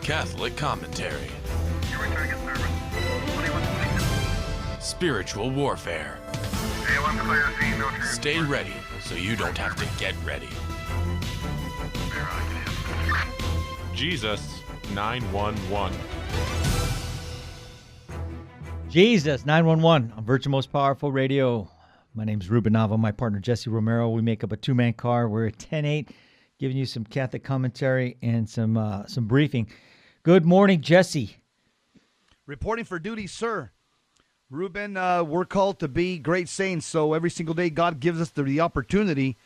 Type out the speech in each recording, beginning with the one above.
Catholic commentary. Spiritual warfare. Stay ready so you don't have to get ready. Jesus 911. Jesus 911 on Virgin Most Powerful Radio. My name's Ruben Nava, my partner Jesse Romero. We make up a two-man car. We're at 10-8, giving you some Catholic commentary and some briefing. Good morning, Jesse. Reporting for duty, sir. Ruben, we're called to be great saints, so every single day God gives us the opportunity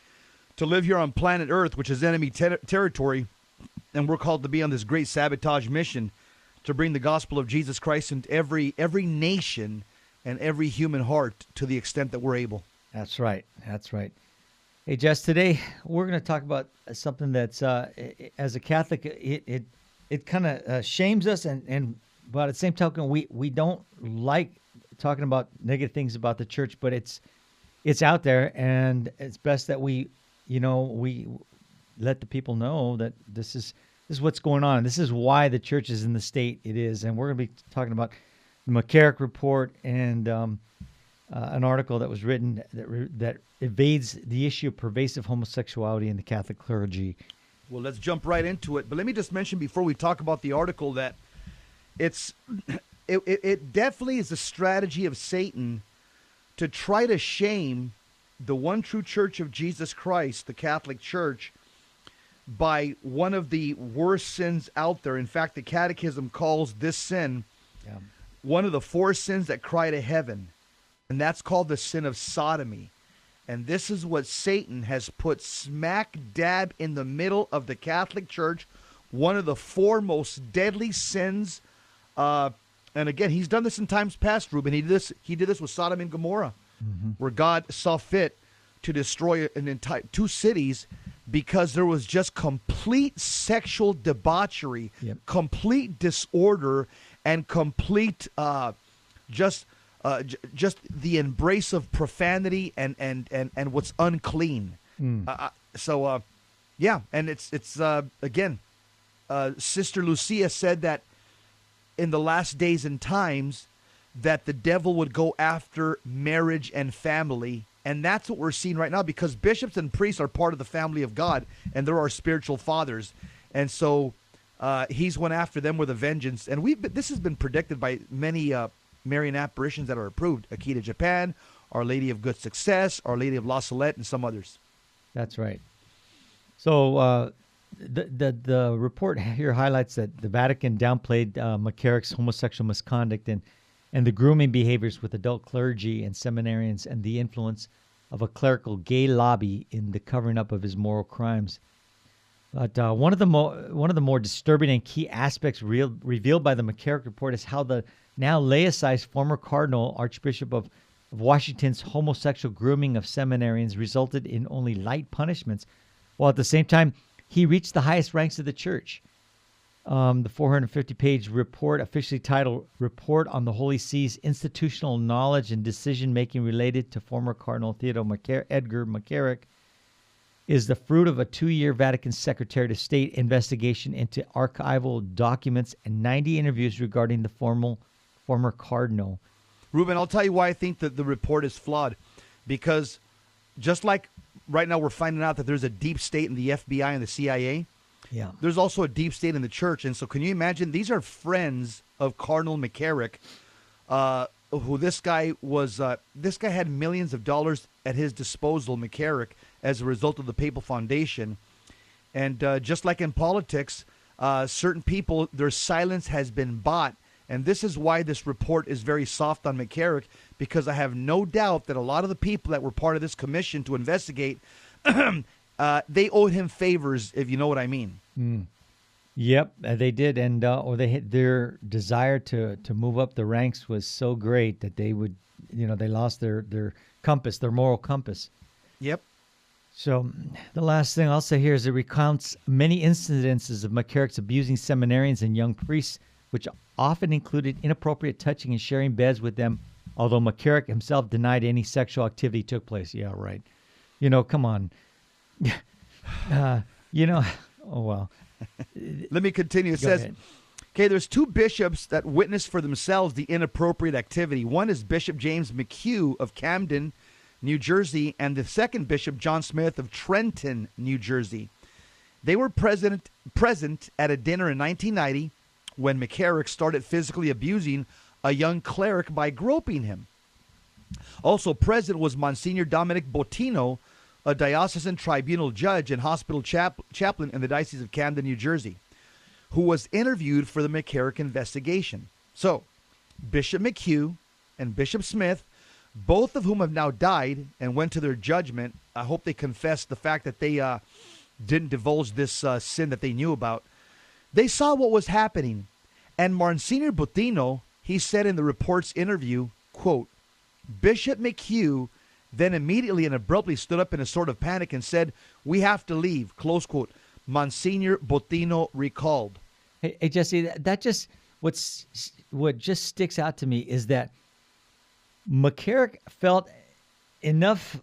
to live here on planet Earth, which is enemy territory, and we're called to be on this great sabotage mission to bring the gospel of Jesus Christ into every nation and every human heart to the extent that we're able. That's right. That's right. Hey, Jess, today we're going to talk about something that's, as a Catholic, it kind of shames us, but at the same token, we don't like talking about negative things about the church, but it's out there, and it's best that we let the people know that this is what's going on. This is why the church is in the state it is, and we're going to be talking about the McCarrick Report and an article that was written that evades the issue of pervasive homosexuality in the Catholic clergy. Well, let's jump right into it. But let me just mention before we talk about the article that it definitely is a strategy of Satan to try to shame the one true church of Jesus Christ, the Catholic Church, by one of the worst sins out there. In fact, the Catechism calls this sin one of the four sins that cry to heaven, and that's called the sin of sodomy. And this is what Satan has put smack dab in the middle of the Catholic Church, one of the four most deadly sins. And again, he's done this in times past, Ruben. He did this with Sodom and Gomorrah, where God saw fit to destroy an entire two cities because there was just complete sexual debauchery, complete disorder, and complete just the embrace of profanity and what's unclean. And it's again, Sister Lucia said that in the last days and times that the devil would go after marriage and family. And that's what we're seeing right now, because bishops and priests are part of the family of God, and they're our spiritual fathers. And so he's went after them with a vengeance. And this has been predicted by many Marian apparitions that are approved. Akita Japan, Our Lady of Good Success, Our Lady of La Salette, and some others. That's right. So the report here highlights that the Vatican downplayed McCarrick's homosexual misconduct and the grooming behaviors with adult clergy and seminarians, and the influence of a clerical gay lobby in the covering up of his moral crimes. But one of the more disturbing and key aspects revealed by the McCarrick Report is how the now laicized former Cardinal Archbishop of Washington's homosexual grooming of seminarians resulted in only light punishments, while at the same time he reached the highest ranks of the church. The 450-page report, officially titled Report on the Holy See's Institutional Knowledge and Decision-Making Related to Former Cardinal Edgar McCarrick, is the fruit of a 2-year Vatican Secretary of State investigation into archival documents and 90 interviews regarding the former cardinal. Ruben, I'll tell you why I think that the report is flawed. Because just like right now we're finding out that there's a deep state in the FBI and the CIA, there's also a deep state in the church. And so can you imagine, these are friends of Cardinal McCarrick, who this guy had millions of dollars at his disposal, McCarrick, as a result of the Papal Foundation. And just like in politics, certain people, their silence has been bought. And this is why this report is very soft on McCarrick, because I have no doubt that a lot of the people that were part of this commission to investigate, they owed him favors, if you know what I mean. Yep, they did, and their desire to move up the ranks was so great that they would, they lost their compass, their moral compass. Yep. So the last thing I'll say here is it recounts many incidences of McCarrick's abusing seminarians and young priests, which often included inappropriate touching and sharing beds with them, although McCarrick himself denied any sexual activity took place. Yeah, right. Come on. Oh, well. Let me continue. It says, Okay, there's two bishops that witnessed for themselves the inappropriate activity. One is Bishop James McHugh of Camden, New Jersey, and the second bishop, John Smith of Trenton, New Jersey. They were present at a dinner in 1990 when McCarrick started physically abusing a young cleric by groping him. Also present was Monsignor Dominic Bottino, a diocesan tribunal judge and hospital chaplain in the Diocese of Camden, New Jersey, who was interviewed for the McCarrick investigation. So, Bishop McHugh and Bishop Smith, both of whom have now died and went to their judgment. I hope they confessed the fact that they didn't divulge this sin that they knew about. They saw what was happening. And Monsignor Bottino, he said in the report's interview, quote, Bishop McHugh then immediately and abruptly stood up in a sort of panic and said, "We have to leave," close quote. Monsignor Bottino recalled. Hey Jesse, that just what just sticks out to me is that McCarrick felt enough,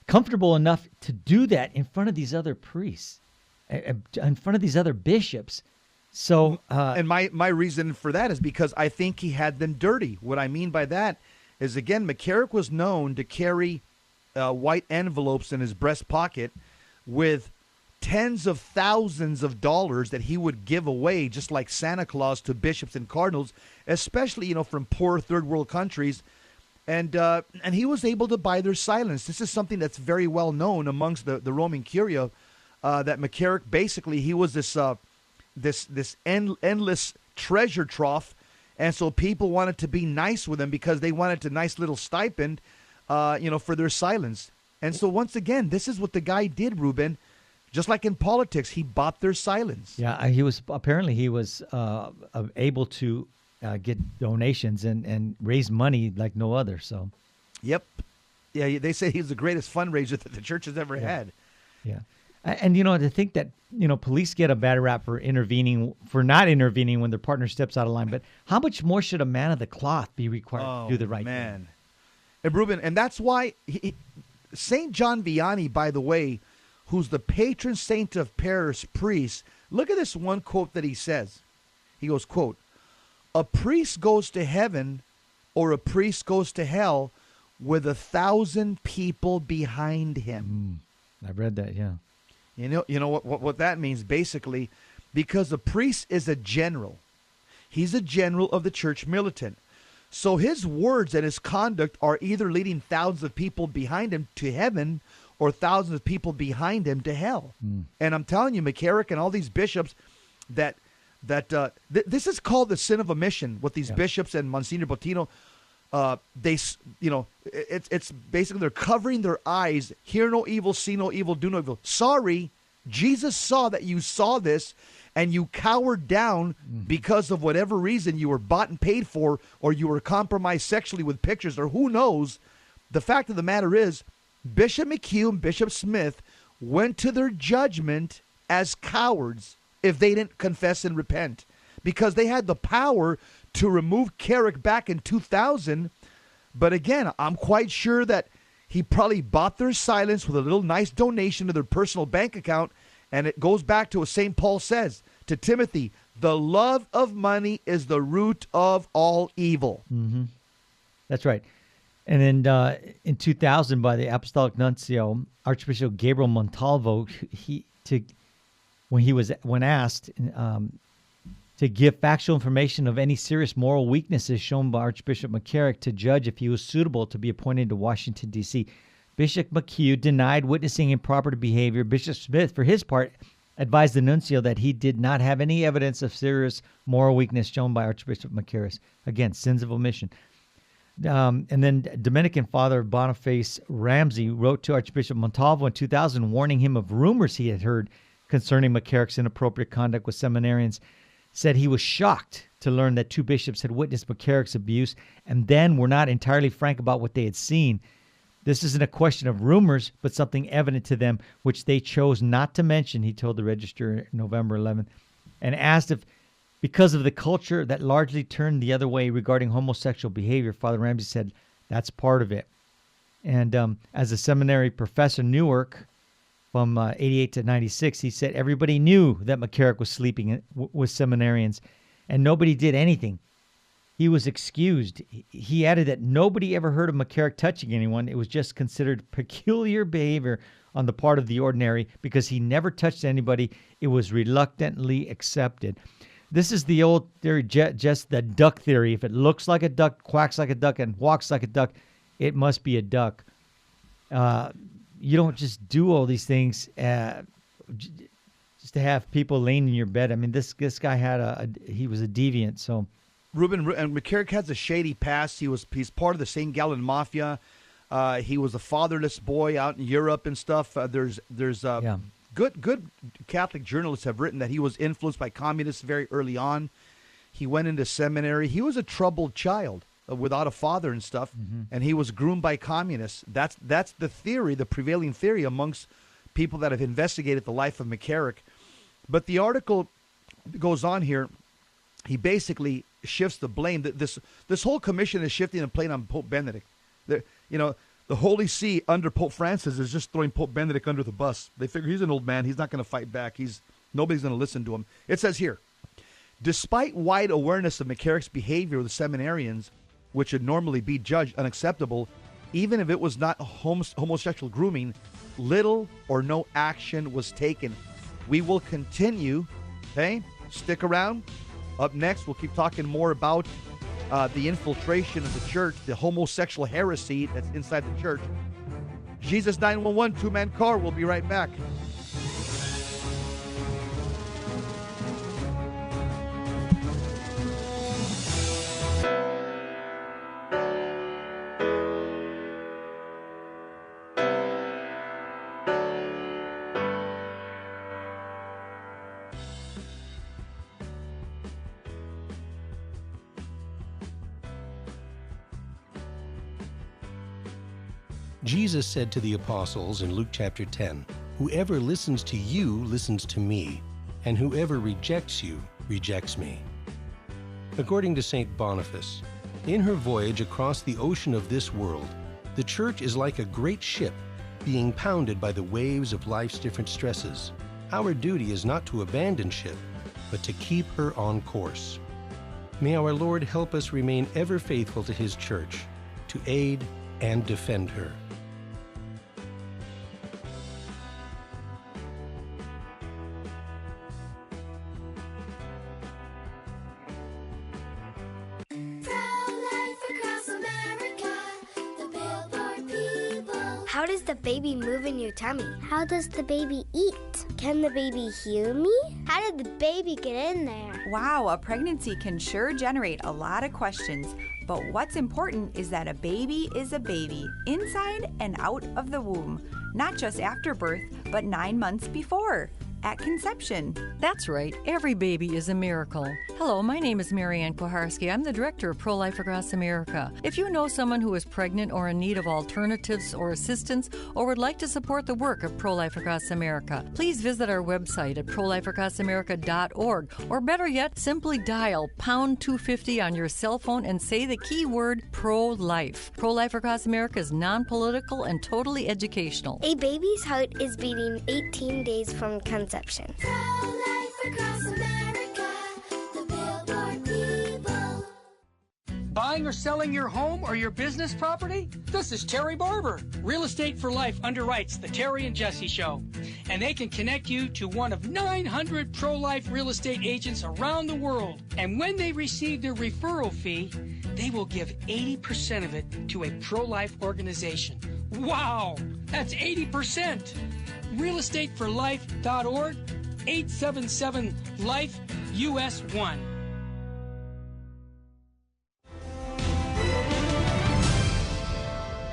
comfortable enough to do that in front of these other priests, in front of these other bishops. So, and my reason for that is because I think he had them dirty. What I mean by that is, again, McCarrick was known to carry white envelopes in his breast pocket with tens of thousands of dollars that he would give away, just like Santa Claus, to bishops and cardinals, especially from poor third world countries, and he was able to buy their silence. This is something that's very well known amongst the Roman Curia, that McCarrick basically he was this endless treasure trough. And so people wanted to be nice with him because they wanted a nice little stipend, for their silence. And so once again, this is what the guy did, Ruben. Just like in politics, he bought their silence. Yeah, he was able to get donations and raise money like no other. So, yep, yeah, they say he's the greatest fundraiser that the church has ever had. Yeah. And, to think that, police get a bad rap for not intervening when their partner steps out of line. But how much more should a man of the cloth be required to do the right thing? And Ruben, and that's why St. John Vianney, by the way, who's the patron saint of parish priests, look at this one quote that he says. He goes, quote, "A priest goes to heaven or a priest goes to hell with 1,000 people behind him." I've read that, yeah. You know what that means, basically, because a priest is a general. He's a general of the church militant. So his words and his conduct are either leading thousands of people behind him to heaven or thousands of people behind him to hell. And I'm telling you, McCarrick and all these bishops, this is called the sin of omission. What these bishops and Monsignor Bottino, it's basically they're covering their eyes. Hear no evil, see no evil, do no evil. Sorry, Jesus saw that you saw this and you cowered down because of whatever reason you were bought and paid for, or you were compromised sexually with pictures, or who knows. The fact of the matter is, Bishop McHugh and Bishop Smith went to their judgment as cowards if they didn't confess and repent, because they had the power to remove Carrick back in 2000. But again, I'm quite sure that he probably bought their silence with a little nice donation to their personal bank account. And it goes back to what St. Paul says to Timothy, the love of money is the root of all evil. Mm-hmm. That's right. And then in 2000, by the Apostolic Nuncio, Archbishop Gabriel Montalvo, when asked to give factual information of any serious moral weaknesses shown by Archbishop McCarrick to judge if he was suitable to be appointed to Washington, D.C., Bishop McHugh denied witnessing improper behavior. Bishop Smith, for his part, advised the nuncio that he did not have any evidence of serious moral weakness shown by Archbishop McCarrick. Again, sins of omission. And then Dominican Father Boniface Ramsey wrote to Archbishop Montalvo in 2000, warning him of rumors he had heard concerning McCarrick's inappropriate conduct with seminarians. Said he was shocked to learn that two bishops had witnessed McCarrick's abuse and then were not entirely frank about what they had seen. This isn't a question of rumors, but something evident to them, which they chose not to mention, he told the Register November 11th, and asked if, because of the culture that largely turned the other way regarding homosexual behavior, Father Ramsey said, that's part of it. And as a seminary professor in Newark, from 88 to 96, he said everybody knew that McCarrick was sleeping with seminarians, and nobody did anything. He was excused. He added that nobody ever heard of McCarrick touching anyone. It was just considered peculiar behavior on the part of the ordinary because he never touched anybody. It was reluctantly accepted. This is the old theory, just the duck theory. If it looks like a duck, quacks like a duck, and walks like a duck, it must be a duck. You don't just do all these things just to have people laying in your bed. I mean, this guy he was a deviant. So, Ruben, and McCarrick has a shady past. He's part of the St. Gallen Mafia. He was a fatherless boy out in Europe and stuff. There's good Catholic journalists have written that he was influenced by communists very early on. He went into seminary. He was a troubled child without a father and stuff, and he was groomed by communists. That's the theory, the prevailing theory amongst people that have investigated the life of McCarrick. But the article goes on here. He basically shifts the blame. This whole commission is shifting the blame on Pope Benedict. The Holy See under Pope Francis is just throwing Pope Benedict under the bus. They figure he's an old man. He's not going to fight back. Nobody's going to listen to him. It says here, despite wide awareness of McCarrick's behavior with the seminarians, which would normally be judged unacceptable, even if it was not homosexual grooming, little or no action was taken. We will continue. Okay, stick around. Up next, we'll keep talking more about the infiltration of the church, the homosexual heresy that's inside the church. Jesus 911, two-man car. We'll be right back. Jesus said to the apostles in Luke chapter 10, "Whoever listens to you listens to me, and whoever rejects you rejects me." According to St. Boniface, in her voyage across the ocean of this world, the church is like a great ship being pounded by the waves of life's different stresses. Our duty is not to abandon ship, but to keep her on course. May our Lord help us remain ever faithful to His church, to aid and defend her. How does the baby move in your tummy? How does the baby eat? Can the baby hear me? How did the baby get in there? Wow, a pregnancy can sure generate a lot of questions. But what's important is that a baby is a baby, inside and out of the womb. Not just after birth, but 9 months before, at conception. That's right. Every baby is a miracle. Hello, my name is Marianne Koharski. I'm the director of Pro-Life Across America. If you know someone who is pregnant or in need of alternatives or assistance or would like to support the work of Pro-Life Across America, please visit our website at prolifeacrossamerica.org, or better yet, simply dial pound 250 on your cell phone and say the keyword pro-life. Pro-Life Across America is non-political and totally educational. A baby's heart is beating 18 days from conception. Pro-life across America, the Billboard people. Buying or selling your home or your business property? This is Terry Barber. Real Estate for Life underwrites The Terry and Jesse Show, and they can connect you to one of 900 pro-life real estate agents around the world. And when they receive their referral fee, they will give 80% of it to a pro-life organization. Wow, that's 80%. realestateforlife.org, 877-LIFE, US 1.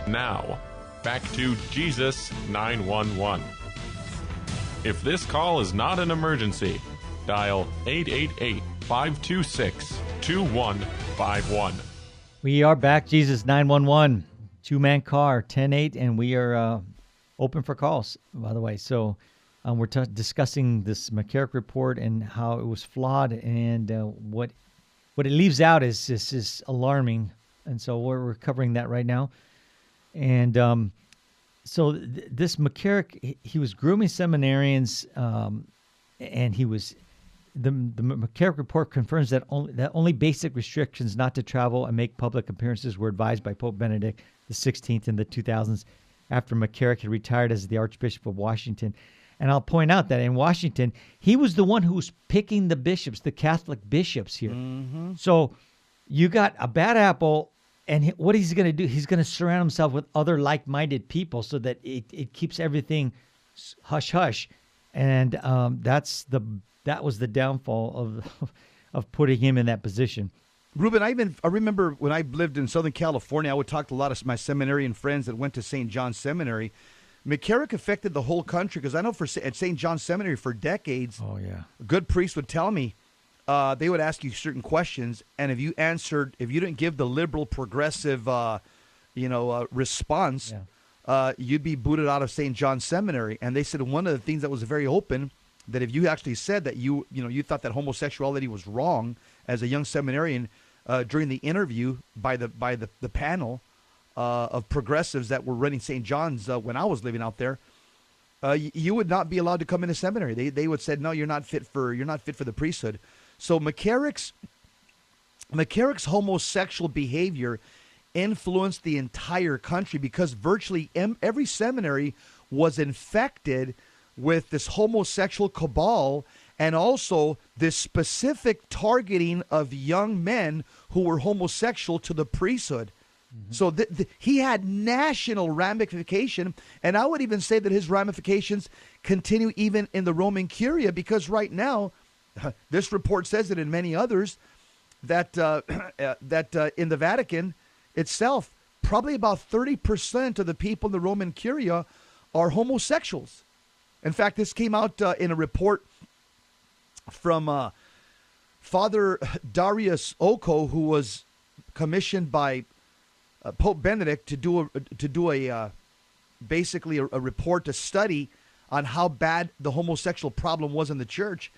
Now, back to Jesus 911. If this call is not an emergency, dial 888-526-2151. We are back, Jesus 911, two-man car, 10-8, and we are open for calls, by the way. So we're discussing this McCarrick Report and how it was flawed, and what it leaves out is alarming. And so we're covering that right now. And this McCarrick, he was grooming seminarians, and he was the McCarrick Report confirms that only basic restrictions not to travel and make public appearances were advised by Pope Benedict the 16th in the 2000s, after McCarrick had retired as the Archbishop of Washington. And I'll point out that in Washington, he was the one who was picking the bishops, the Catholic bishops here. Mm-hmm. So you got a bad apple, and what he's going to do, he's going to surround himself with other like-minded people so that it keeps everything hush-hush. And that was the downfall of putting him in that position. Ruben, I remember when I lived in Southern California, I would talk to a lot of my seminarian friends that went to St. John's Seminary. McCarrick affected the whole country, because I know at St. John's Seminary for decades, a good priest would tell me, they would ask you certain questions, and if you didn't give the liberal progressive, response, you'd be booted out of St. John's Seminary. And they said one of the things that was very open, that if you actually said that you thought that homosexuality was wrong as a young seminarian, during the interview by the panel of progressives that were running St. John's when I was living out there, you would not be allowed to come into seminary. They would say, no, you're not fit for the priesthood. So McCarrick's homosexual behavior influenced the entire country, because virtually every seminary was infected with this homosexual cabal, and also this specific targeting of young men who were homosexual to the priesthood. Mm-hmm. So he had national ramification, and I would even say that his ramifications continue even in the Roman Curia, because right now, this report says it, and many others, that in the Vatican itself, probably about 30% of the people in the Roman Curia are homosexuals. In fact, this came out in a report from Father Darius Oko, who was commissioned by Pope Benedict to do a report, to study on how bad the homosexual problem was in the church.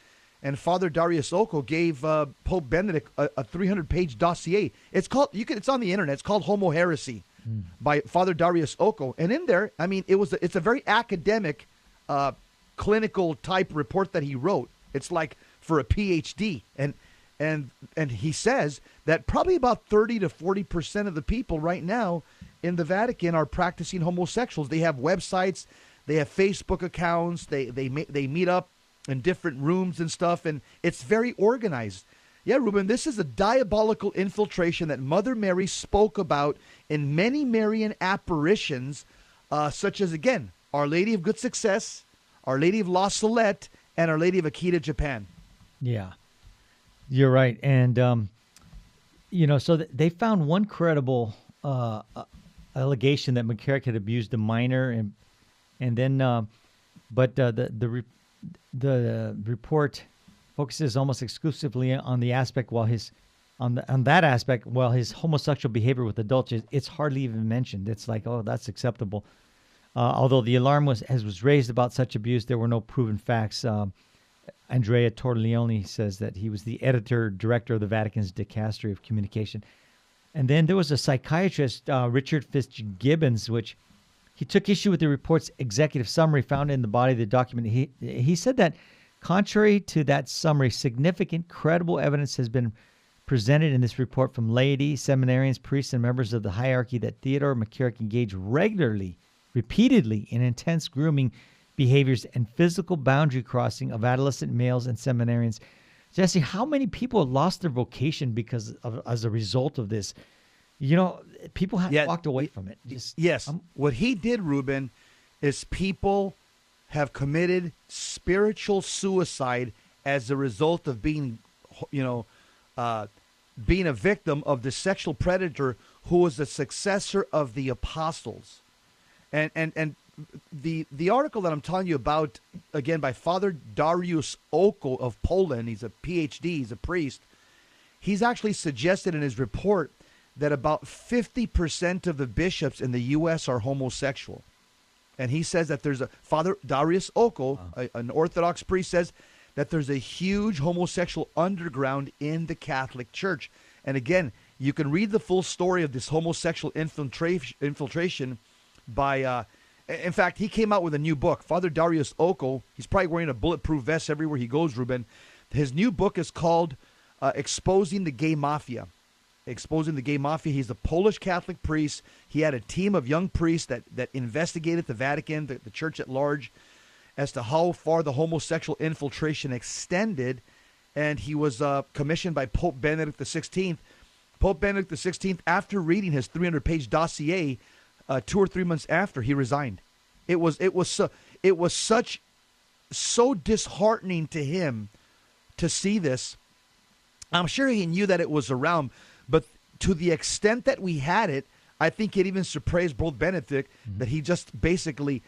And Father Darius Oko gave Pope Benedict a 300-page dossier. It's on the internet. It's called Homo Heresy by Father Darius Oko. And in there, I mean, it's a very academic, clinical type report that he wrote. It's like for a PhD. And he says that probably about 30 to 40% of the people right now in the Vatican are practicing homosexuals. They have websites, they have Facebook accounts, they meet up in different rooms and stuff, and it's very organized. Yeah, Ruben, this is a diabolical infiltration that Mother Mary spoke about in many Marian apparitions, such as, again, Our Lady of Good Success, Our Lady of La Salette, and Our Lady of Akita, Japan. Yeah, you're right. And, so they found one credible allegation that McCarrick had abused a minor, and then, but the report focuses almost exclusively on the aspect, while his homosexual behavior with adults, it's hardly even mentioned. It's like, oh, that's acceptable. Although the alarm was raised about such abuse, there were no proven facts. Andrea Torlioni says that he was the editor-director of the Vatican's Dicastery of Communication. And then there was a psychiatrist, Richard Fitzgibbons, which he took issue with the report's executive summary found in the body of the document. He said that, contrary to that summary, significant, credible evidence has been presented in this report from laity, seminarians, priests, and members of the hierarchy that Theodore McCarrick engaged regularly, repeatedly, in intense grooming behaviors and physical boundary crossing of adolescent males and seminarians. Jesse, how many people lost their vocation as a result of this? People have walked away from it. Yes. What he did, Ruben, is people have committed spiritual suicide as a result of being a victim of the sexual predator who was the successor of the apostles. And the article that I'm telling you about, again, by Father Darius Oko of Poland, he's a PhD, he's a priest, he's actually suggested in his report that about 50% of the bishops in the U.S. are homosexual. And he says that Father Darius Oko, an Orthodox priest, says that there's a huge homosexual underground in the Catholic Church. And again, you can read the full story of this homosexual infiltration by In fact, he came out with a new book. Father Darius Oko, he's probably wearing a bulletproof vest everywhere he goes, Ruben. His new book is called Exposing the Gay Mafia. Exposing the Gay Mafia. He's a Polish Catholic priest. He had a team of young priests that investigated the Vatican, the church at large, as to how far the homosexual infiltration extended. And he was commissioned by Pope Benedict XVI. Pope Benedict XVI, after reading his 300-page dossier, 2 or 3 months after, he resigned. It was so disheartening to him to see this. I'm sure he knew that it was around, but to the extent that we had it, I think it even surprised both Benedict that he just basically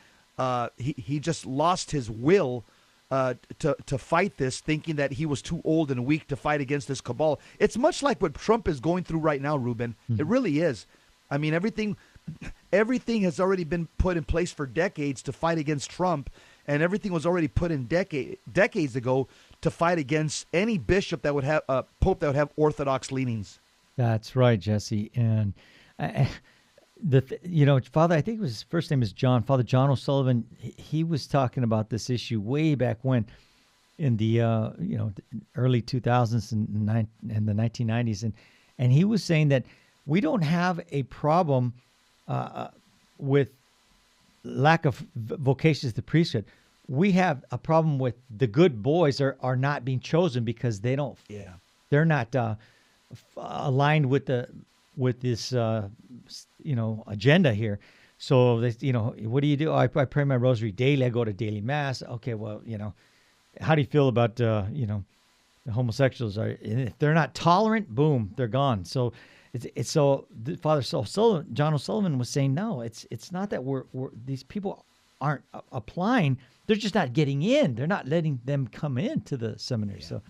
he just lost his will to fight this, thinking that he was too old and weak to fight against this cabal. It's much like what Trump is going through right now, Ruben. It really is. I mean, everything has already been put in place for decades to fight against Trump, and everything was already put in decades ago to fight against any bishop that would have pope that would have Orthodox leanings. That's right, Jesse. And Father, I think his first name is John. Father John O'Sullivan. He was talking about this issue way back when, in the early 2000s and the 1990s, and he was saying that we don't have a problem with lack of vocations to priesthood. We have a problem with the good boys are not being chosen because they don't. Yeah. They're not aligned with this agenda here. So what do you do? I pray my rosary daily. I go to daily mass. Okay, well, how do you feel about the homosexuals? If they're not tolerant, boom, they're gone. So it's so Father John O'Sullivan was saying, no, it's not that we're these people aren't applying. They're just not getting in. They're not letting them come into the seminary. Yeah. So.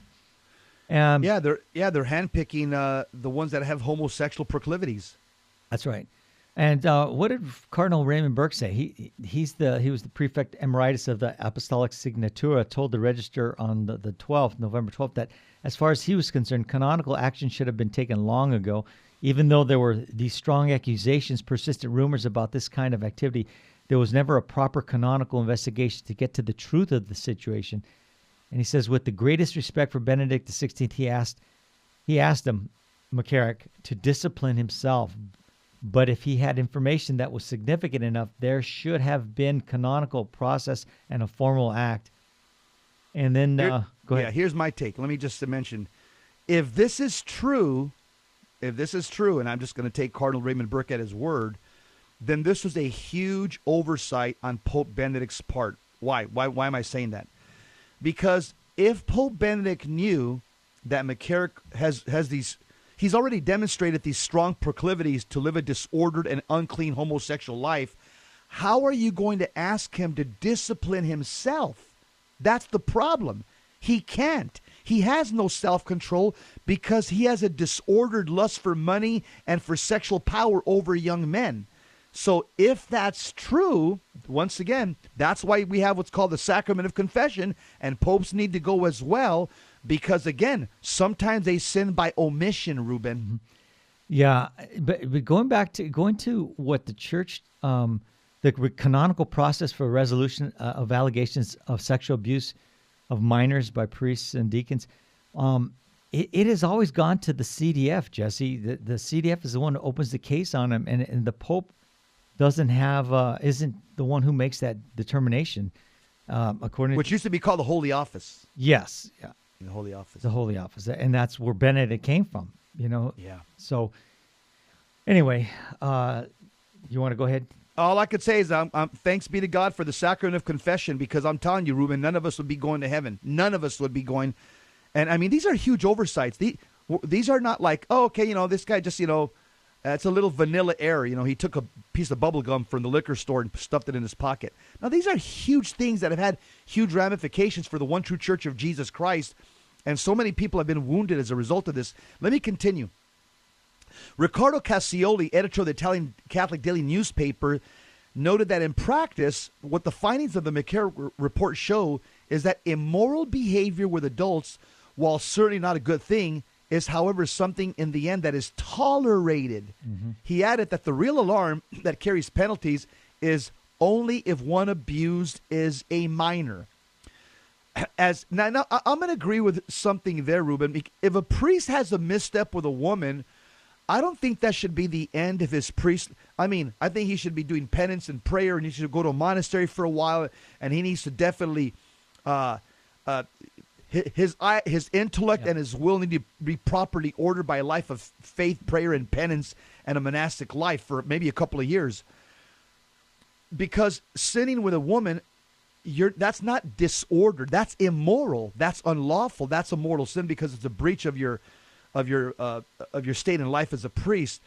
They're handpicking the ones that have homosexual proclivities. That's right. And what did Cardinal Raymond Burke say? He was the prefect emeritus of the Apostolic Signatura. Told the Register on the 12th, November 12th, that as far as he was concerned, canonical action should have been taken long ago. Even though there were these strong accusations, persistent rumors about this kind of activity, there was never a proper canonical investigation to get to the truth of the situation. And he says, with the greatest respect for Benedict XVI, he asked him, McCarrick, to discipline himself. But if he had information that was significant enough, there should have been canonical process and a formal act. And then, go ahead. Yeah, here's my take. Let me just mention, if this is true, and I'm just going to take Cardinal Raymond Burke at his word, then this was a huge oversight on Pope Benedict's part. Why? Why am I saying that? Because if Pope Benedict knew that McCarrick has these, he's already demonstrated these strong proclivities to live a disordered and unclean homosexual life, how are you going to ask him to discipline himself? That's the problem. He can't. He has no self-control because he has a disordered lust for money and for sexual power over young men. So if that's true, once again, that's why we have what's called the sacrament of confession, and popes need to go as well, because, again, sometimes they sin by omission, Ruben. Yeah, but going to what the church, the canonical process for resolution of allegations of sexual abuse of minors by priests and deacons, it has always gone to the CDF, Jesse. The CDF is the one who opens the case on them, and the Pope doesn't have isn't the one who makes that determination, according which used to be called the Holy Office. Yes, yeah, the Holy Office. The Holy Office, and that's where Benedict came from. Yeah. So, anyway, you want to go ahead? All I could say is, thanks be to God for the sacrament of confession, because I'm telling you, Ruben, none of us would be going to heaven. None of us would be going. And I mean, these are huge oversights. These are not like, oh, okay, this guy just, it's a little vanilla error. He took a piece of bubble gum from the liquor store and stuffed it in his pocket. Now, these are huge things that have had huge ramifications for the one true Church of Jesus Christ. And so many people have been wounded as a result of this. Let me continue. Riccardo Cassioli, editor of the Italian Catholic Daily newspaper, noted that in practice, what the findings of the McCarrick Report show is that immoral behavior with adults, while certainly not a good thing, is, however, something in the end that is tolerated. Mm-hmm. He added that the real alarm that carries penalties is only if one abused is a minor. Now I'm going to agree with something there, Ruben. If a priest has a misstep with a woman, I don't think that should be the end of his priest. I mean, I think he should be doing penance and prayer, and he should go to a monastery for a while, and he needs to definitely his intellect and his will need to be properly ordered by a life of faith, prayer, and penance, and a monastic life for maybe a couple of years. Because sinning with a woman, that's not disordered. That's immoral. That's unlawful. That's a mortal sin because it's a breach of your state in life as a priest.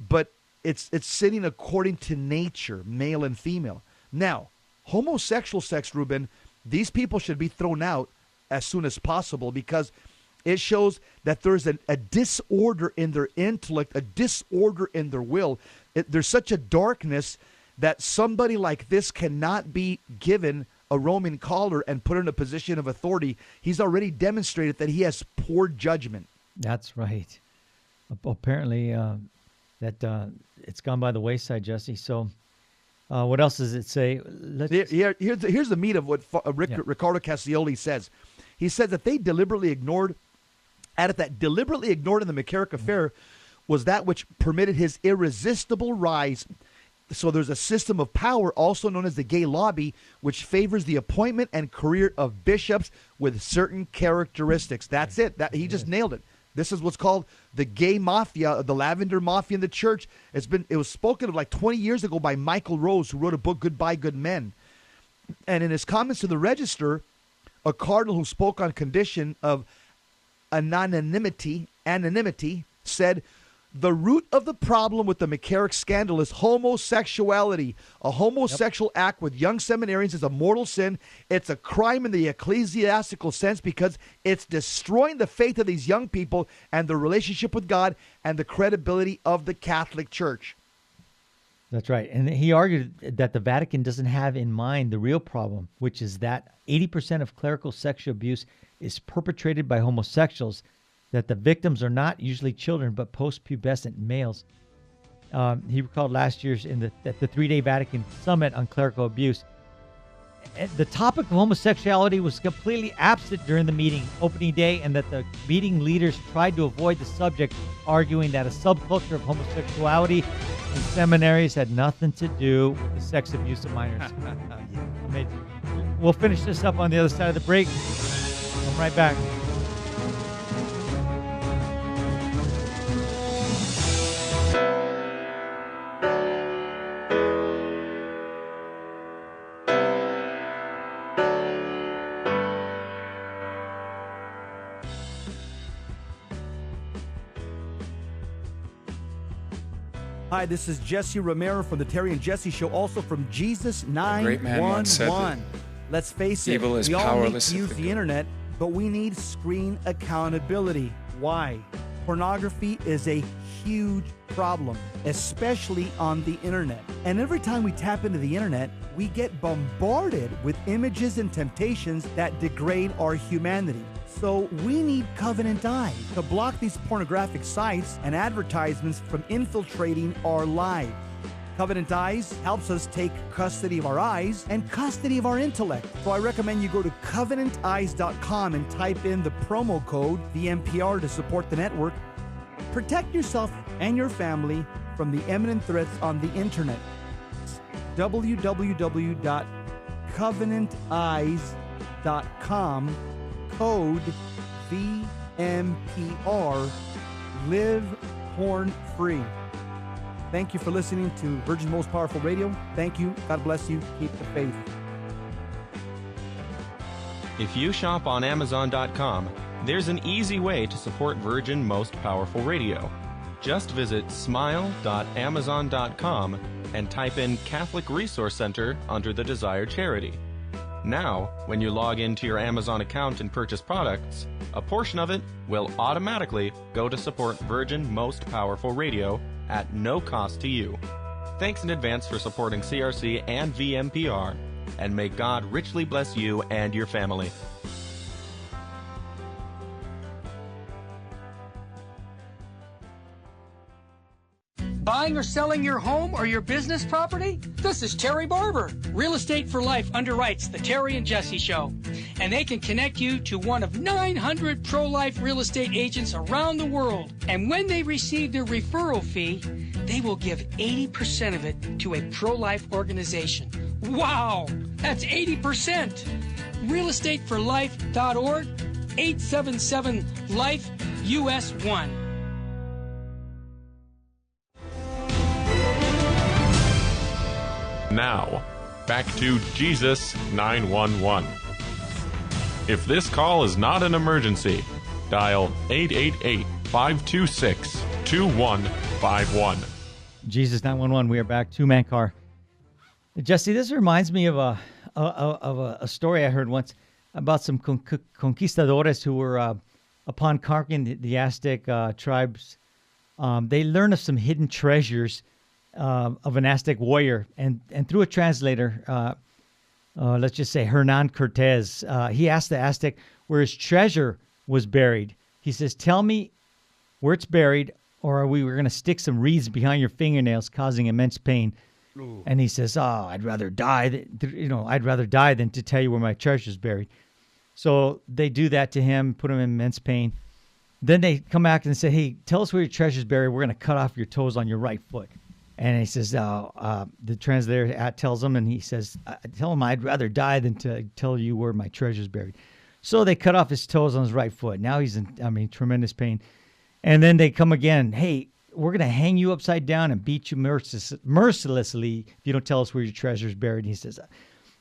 But it's sinning according to nature, male and female. Now, homosexual sex, Ruben, these people should be thrown out as soon as possible because it shows that there's a disorder in their intellect, a disorder in their will. There's such a darkness that somebody like this cannot be given a Roman collar and put in a position of authority. He's already demonstrated that he has poor judgment. That's right. Apparently, that it's gone by the wayside, Jesse. So, what else does it say? Here's the meat of what Riccardo Cassioli says. He said that they deliberately ignored, added that deliberately ignored in the McCarrick affair was that which permitted his irresistible rise. So there's a system of power, also known as the gay lobby, which favors the appointment and career of bishops with certain characteristics. That's it. He just nailed it. This is what's called the gay mafia, the lavender mafia in the church. It was spoken of like 20 years ago by Michael Rose, who wrote a book, Goodbye, Good Men. And in his comments to the Register, a cardinal who spoke on condition of anonymity, said, the root of the problem with the McCarrick scandal is homosexuality. A homosexual act with young seminarians is a mortal sin. It's a crime in the ecclesiastical sense because it's destroying the faith of these young people and their relationship with God and the credibility of the Catholic Church. That's right. And he argued that the Vatican doesn't have in mind the real problem, which is that 80% of clerical sexual abuse is perpetrated by homosexuals, that the victims are not usually children, but post-pubescent males. He recalled last year's at the 3-day Vatican Summit on Clerical Abuse. The topic of homosexuality was completely absent during the meeting opening day, and that the meeting leaders tried to avoid the subject, arguing that a subculture of homosexuality in seminaries had nothing to do with the sex abuse of minors. We'll finish this up on the other side of the break. Come right back. Hi, this is Jesse Romero from the Terry and Jesse Show, also from Jesus 911. Let's face it, we all need to use the internet, but we need screen accountability. Why? Pornography is a huge problem, especially on the internet. And every time we tap into the internet, we get bombarded with images and temptations that degrade our humanity. So we need Covenant Eyes to block these pornographic sites and advertisements from infiltrating our lives. Covenant Eyes helps us take custody of our eyes and custody of our intellect. So I recommend you go to covenanteyes.com and type in the promo code VMPR to support the network. Protect yourself and your family from the imminent threats on the internet. www.covenanteyes.com, code VMPR, live porn free. Thank you for listening to Virgin's Most Powerful Radio. Thank you. God bless you. Keep the faith. If you shop on Amazon.com, there's an easy way to support Virgin Most Powerful Radio. Just visit smile.amazon.com and type in Catholic Resource Center under the desired charity. Now, when you log into your Amazon account and purchase products, a portion of it will automatically go to support Virgin Most Powerful Radio at no cost to you. Thanks in advance for supporting CRC and VMPR, and may God richly bless you and your family. Buying or selling your home or your business property? This is Terry Barber. Real Estate for Life underwrites the Terry and Jesse Show. And they can connect you to one of 900 pro-life real estate agents around the world. And when they receive their referral fee, they will give 80% of it to a pro-life organization. Wow, that's 80%. realestateforlife.org, 877-LIFE-US1. Now, back to Jesus 911. If this call is not an emergency, dial 888-526-2151. Jesus 911. We are back. Two-man car. Jesse, this reminds me of a story I heard once about some conquistadores who were, upon conquering the Aztec tribes, they learned of some hidden treasures of an Aztec warrior, and through a translator, let's just say Hernan Cortez, he asked the Aztec where his treasure was buried. He says, "Tell me where it's buried, or we're going to stick some reeds behind your fingernails, causing immense pain." Ooh. And he says, "Oh, I'd rather die. I'd rather die than to tell you where my treasure is buried." So they do that to him, put him in immense pain. Then they come back and say, "Hey, tell us where your treasure is buried. We're going to cut off your toes on your right foot." And he says, the translator tells him, and he says, "Tell him I'd rather die than to tell you where my treasure is buried." So they cut off his toes on his right foot. Now he's in, tremendous pain. And then they come again. "Hey, we're going to hang you upside down and beat you mercilessly if you don't tell us where your treasure is buried." And he says,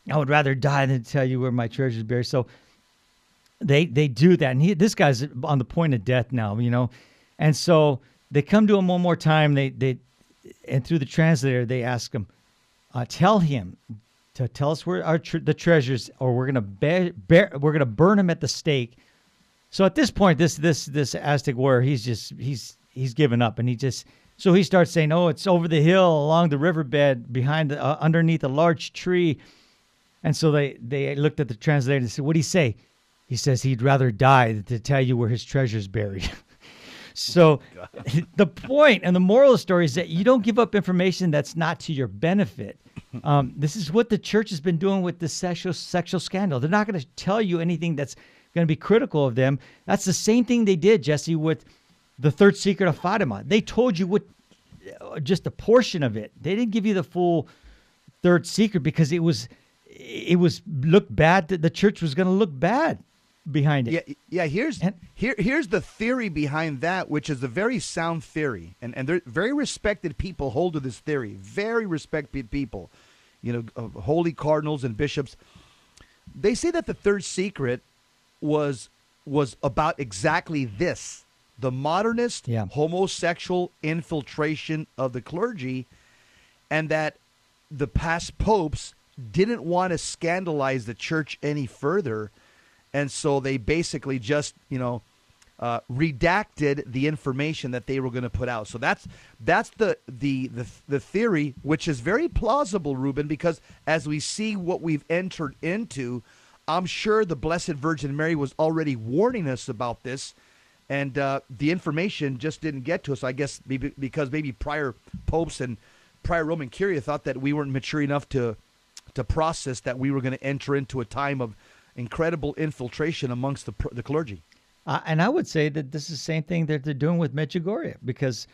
"I would rather die than tell you where my treasure is buried." So they do that. And this guy's on the point of death now, And so they come to him one more time. And through the translator, they ask him, "Tell him to tell us where the treasures, or we're gonna burn him at the stake." So at this point, this Aztec warrior, he's given up, and he starts saying, "Oh, it's over the hill, along the riverbed, behind underneath a large tree." And so they looked at the translator and said, "What'd he say?" He says he'd rather die than to tell you where his treasure's buried. So the point and the moral of the story is that you don't give up information that's not to your benefit. This is what the church has been doing with the sexual scandal. They're not going to tell you anything that's going to be critical of them. That's the same thing they did, Jesse, with the third secret of Fatima. They told you just a portion of it. They didn't give you the full third secret because it was looked bad. The church was going to look bad behind it. Yeah. Here's the theory behind that, which is a very sound theory, and they're very respected people hold to this theory. Very respected people, holy cardinals and bishops. They say that the third secret was about exactly this: the modernist homosexual infiltration of the clergy, and that the past popes didn't want to scandalize the church any further. And so they basically just, redacted the information that they were going to put out. So that's the theory, which is very plausible, Ruben, because as we see what we've entered into, I'm sure the Blessed Virgin Mary was already warning us about this, and the information just didn't get to us. I guess because maybe prior popes and prior Roman Curia thought that we weren't mature enough to process that we were going to enter into a time of incredible infiltration amongst the clergy. And I would say that this is the same thing that they're doing with Medjugorje because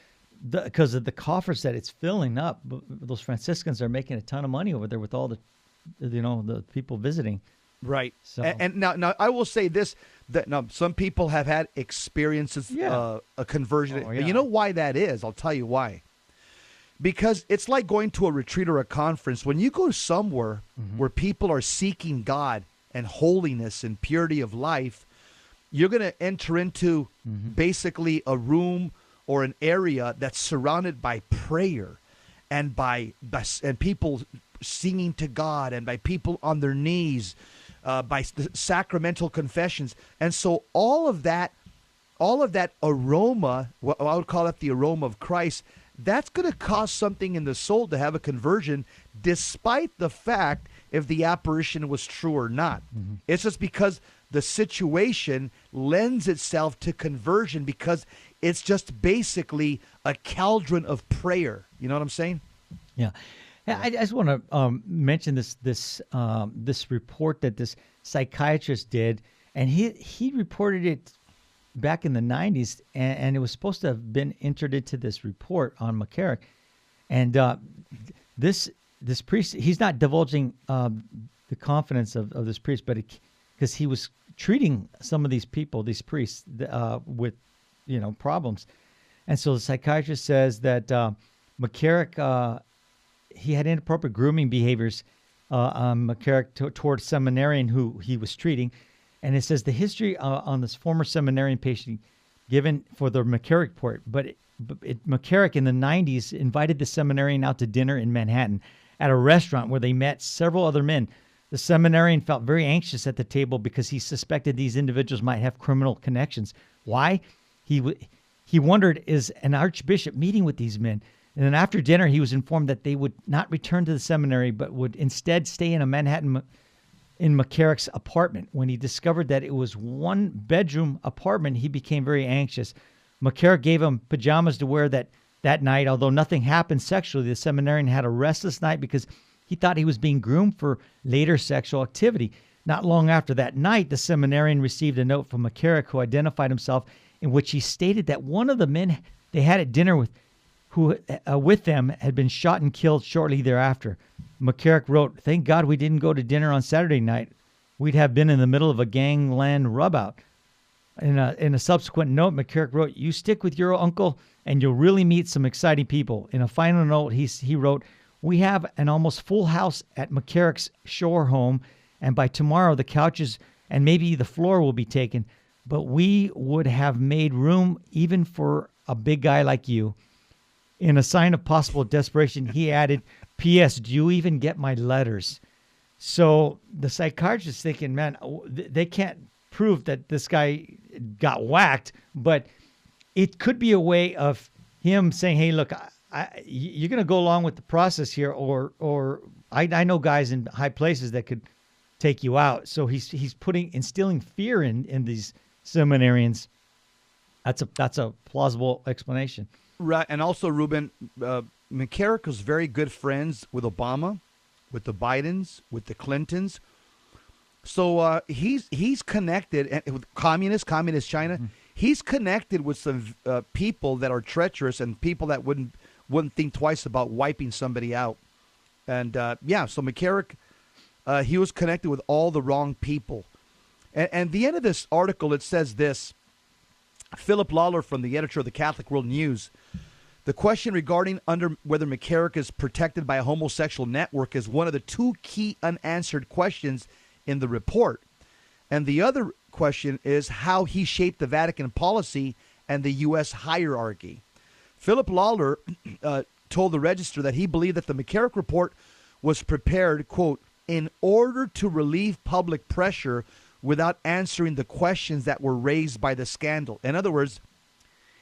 of the coffers that it's filling up. Those Franciscans are making a ton of money over there with all the people visiting. Right. So. And now I will say this, that now some people have had experiences, a conversion. Oh, yeah. You know why that is? I'll tell you why. Because it's like going to a retreat or a conference. When you go somewhere where people are seeking God and holiness and purity of life, you're going to enter into basically a room or an area that's surrounded by prayer and by people singing to God and by people on their knees, by sacramental confessions. And so all of that aroma, what I would call it the aroma of Christ, that's going to cause something in the soul to have a conversion, despite the fact if the apparition was true or not. It's just because the situation lends itself to conversion because it's just basically a cauldron of prayer. You know what I'm saying? Yeah. I just want to mention this report that this psychiatrist did, and he reported it back in the 90s, and it was supposed to have been entered into this report on McCarrick. And this priest, he's not divulging the confidence of this priest, but because he was treating some of these people, these priests, with problems. And so the psychiatrist says that McCarrick, he had inappropriate grooming behaviors on McCarrick towards seminarian who he was treating. And it says the history on this former seminarian patient given for the McCarrick Report, but McCarrick in the 90s invited the seminarian out to dinner in Manhattan at a restaurant where they met several other men. The seminarian felt very anxious at the table because he suspected these individuals might have criminal connections. Why? He wondered, is an archbishop meeting with these men? And then after dinner, he was informed that they would not return to the seminary, but would instead stay in a Manhattan in McCarrick's apartment. When he discovered that it was one bedroom apartment, he became very anxious. McCarrick gave him pajamas to wear that night. Although nothing happened sexually, the seminarian had a restless night because he thought he was being groomed for later sexual activity. Not long after that night, the seminarian received a note from McCarrick, who identified himself, in which he stated that one of the men they had at dinner with them had been shot and killed shortly thereafter. McCarrick wrote, "Thank God we didn't go to dinner on Saturday night. We'd have been in the middle of a gangland rubout." In a subsequent note, McCarrick wrote, "You stick with your uncle and you'll really meet some exciting people." In a final note, he wrote, "We have an almost full house at McCarrick's shore home, and by tomorrow the couches and maybe the floor will be taken, but we would have made room even for a big guy like you." In a sign of possible desperation, he added, "P.S. Do you even get my letters?" So the psychiatrist is thinking, man, they can't prove that this guy got whacked, but it could be a way of him saying, hey, look, you're going to go along with the process here, or I know guys in high places that could take you out. So he's instilling fear in these seminarians. That's a plausible explanation. Right, and also, Ruben, McCarrick was very good friends with Obama, with the Bidens, with the Clintons. So he's connected with communist China. Mm-hmm. He's connected with some people that are treacherous and people that wouldn't think twice about wiping somebody out. And so McCarrick, he was connected with all the wrong people. And the end of this article, it says this. Philip Lawler, from the editor of the Catholic World News, the question regarding whether McCarrick is protected by a homosexual network is one of the two key unanswered questions in the report. And the other question is how he shaped the Vatican policy and the U.S. hierarchy. Philip Lawler told the Register that he believed that the McCarrick Report was prepared, quote, in order to relieve public pressure without answering the questions that were raised by the scandal. In other words,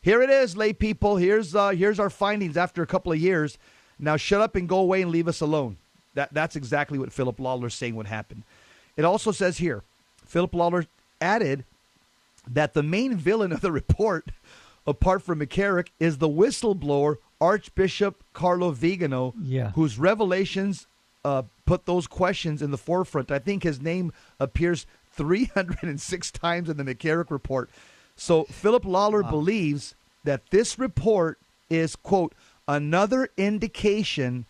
here it is, lay people. Here's our findings after a couple of years. Now shut up and go away and leave us alone. That's exactly what Philip Lawler is saying would happen. It also says here, Philip Lawler added that the main villain of the report, apart from McCarrick, is the whistleblower Archbishop Carlo Vigano, whose revelations put those questions in the forefront. I think his name appears 306 times in the McCarrick Report. So Philip Lawler believes that this report is, quote, another indication